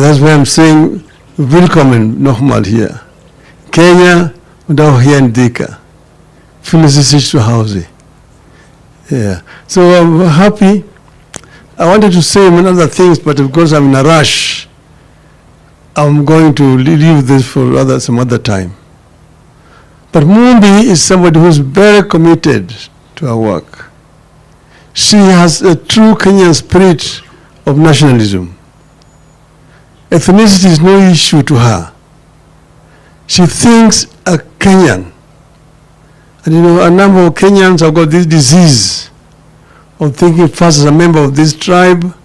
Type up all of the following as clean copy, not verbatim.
that's why I'm saying willkommen nochmal hier. Kenya und auch hier in Thika. Fühlen Sie sich zu Hause. Yeah. So I'm happy. I wanted to say many other things, but because I'm in a rush, I'm going to leave this for some other time. But Mumbi is somebody who's very committed to her work. She has a true Kenyan spirit of nationalism. Ethnicity is no issue to her. She thinks a Kenyan. And you know, a number of Kenyans have got this disease of thinking first as a member of this tribe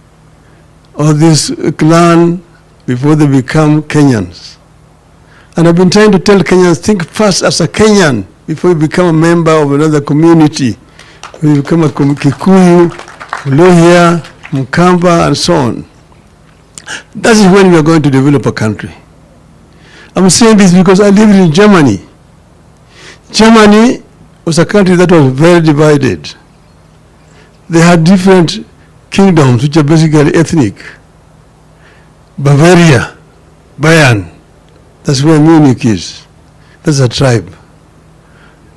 or this clan before they become Kenyans. And I've been trying to tell Kenyans, think first as a Kenyan before you become a member of another community. When you become a Kikuyu, Lohia, Mkamba, and so on. That is when we are going to develop a country. I'm saying this because I lived in Germany. Germany was a country that was very divided. They had different kingdoms which are basically ethnic. Bavaria, Bayern, that's where Munich is. That's a tribe.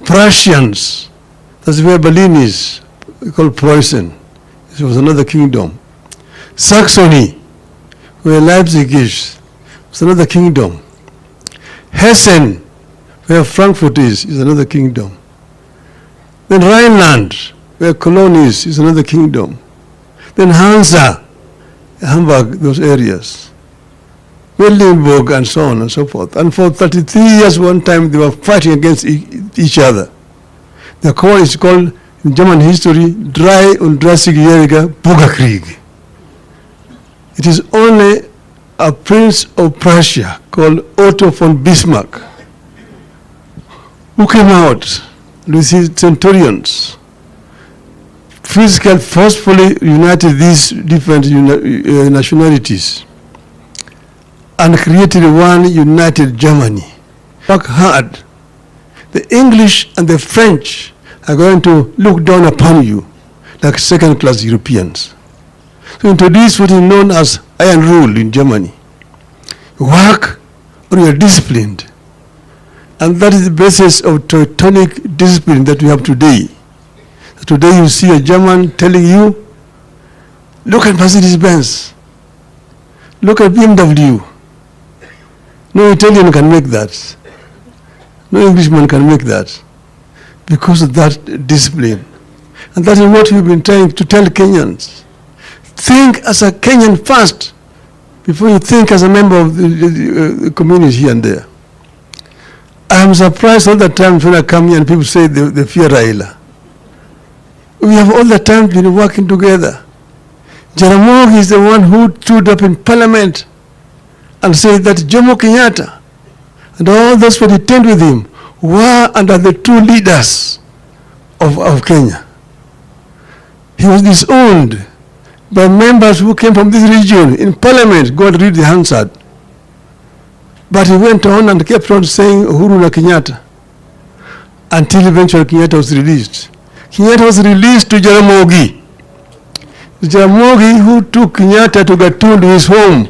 Prussians, that's where Berlin is, called Preußen. This was another kingdom. Saxony, where Leipzig is, was another kingdom. Hessen, where Frankfurt is another kingdom. Then Rhineland, where Cologne is another kingdom. Then Hansa, Hamburg, those areas. Wildenburg, and so on and so forth. And for 33 years, one time, they were fighting against each other. The war is called, in German history, 33-jähriger Bürgerkrieg. It is only a prince of Prussia called Otto von Bismarck who came out with his centurions, physically, forcefully united these different nationalities and created one united Germany. Work hard. The English and the French are going to look down upon you like second-class Europeans. So introduce what is known as iron rule in Germany. Work or you are disciplined. And that is the basis of Teutonic discipline that we have today. Today you see a German telling you, look at Mercedes-Benz, look at BMW. No Italian can make that. No Englishman can make that because of that discipline. And that is what we've been trying to tell Kenyans. Think as a Kenyan first before you think as a member of the community here and there. I'm surprised all the time when I come here and people say they fear Raila. We have all the time been working together. Jaramogi is the one who stood up in Parliament and said that Jomo Kenyatta and all those who detained with him were under the true leaders of Kenya. He was disowned by members who came from this region in Parliament. Go and read the Hansard. But he went on and kept on saying Uhuru na Kenyatta until eventually Kenyatta was released. Kenyatta was released to Jaramogi. Jaramogi, who took Kenyatta to Gatundu, his home,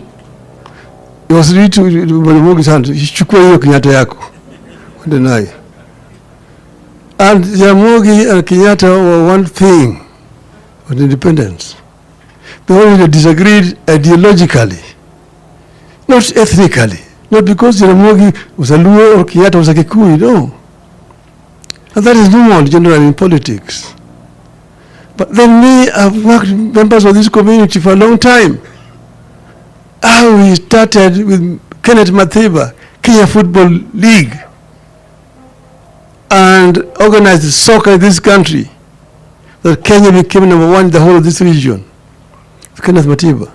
he was released to Jaramogi's hand. Chukua hiyo Kenyatta yako. Deny. And Jaramogi and Kenyatta were one thing with independence. They only disagreed ideologically, not ethnically. Not because Jaramogi was a Luo or Kenyatta was a Kikuyu, no. And that is normal generally in politics. But then me, I've worked with members of this community for a long time. How we started with Kenneth Matiba, Kenya Football League, and organized soccer in this country. That Kenya became number one in the whole of this region. Kenneth Matiba.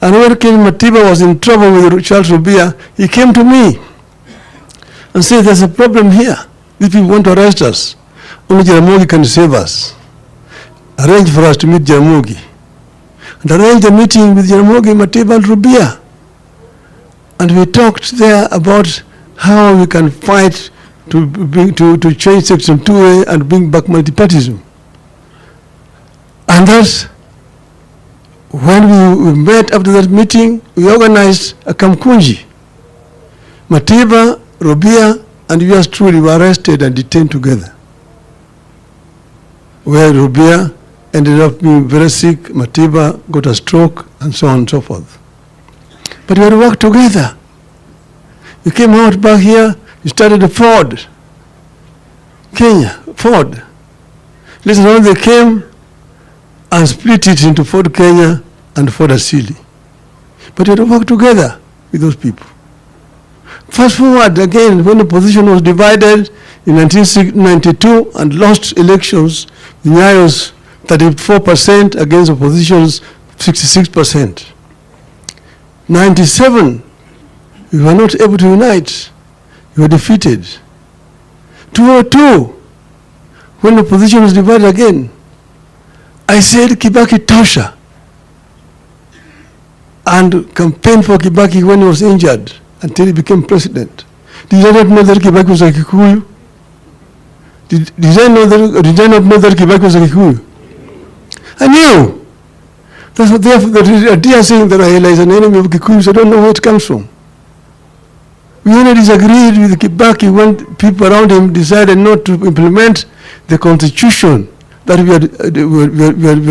And when Kenneth Matiba was in trouble with Charles Rubia, he came to me and said, there's a problem here. These people want to arrest us. Only Jaramogi can save us. Arrange for us to meet Jaramogi. And arrange a meeting with Jaramogi, Matiba, and Rubia. And we talked there about how we can fight to change Section 2A and bring back multipartyism. And that's When we met after that meeting, we organized a Kamkunji. Matiba, Robia, and yours truly were arrested and detained together. Where Robia ended up being very sick, Matiba got a stroke, and so on and so forth. But we had to work together. You came out back here, you started a Ford, Kenya, Ford. Later on they came and split it into Ford Kenya and Ford Asili. But we had to work together with those people. Fast forward again, when the opposition was divided in 1992 and lost elections, Nyayo's 34% against opposition's 66%. 97, we were not able to unite. We were defeated. 2002, when the opposition was divided again, I said Kibaki tosha, and campaigned for Kibaki when he was injured until he became president. Did I not know that Kibaki was a Kikuyu? Did I not know that Kibaki was a Kikuyu? I knew. That's what the idea saying that Raila is an enemy of Kikuyus, I don't know where it comes from. We only disagreed with Kibaki when people around him decided not to implement the constitution that we had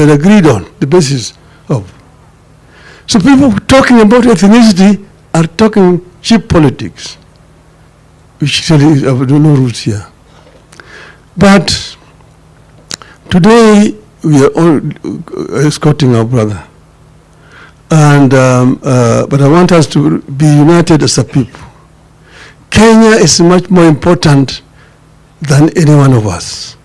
agreed on, the basis of. So people talking about ethnicity are talking cheap politics, which really have no roots here. But today we are all escorting our brother. And, but I want us to be united as a people. Kenya is much more important than any one of us.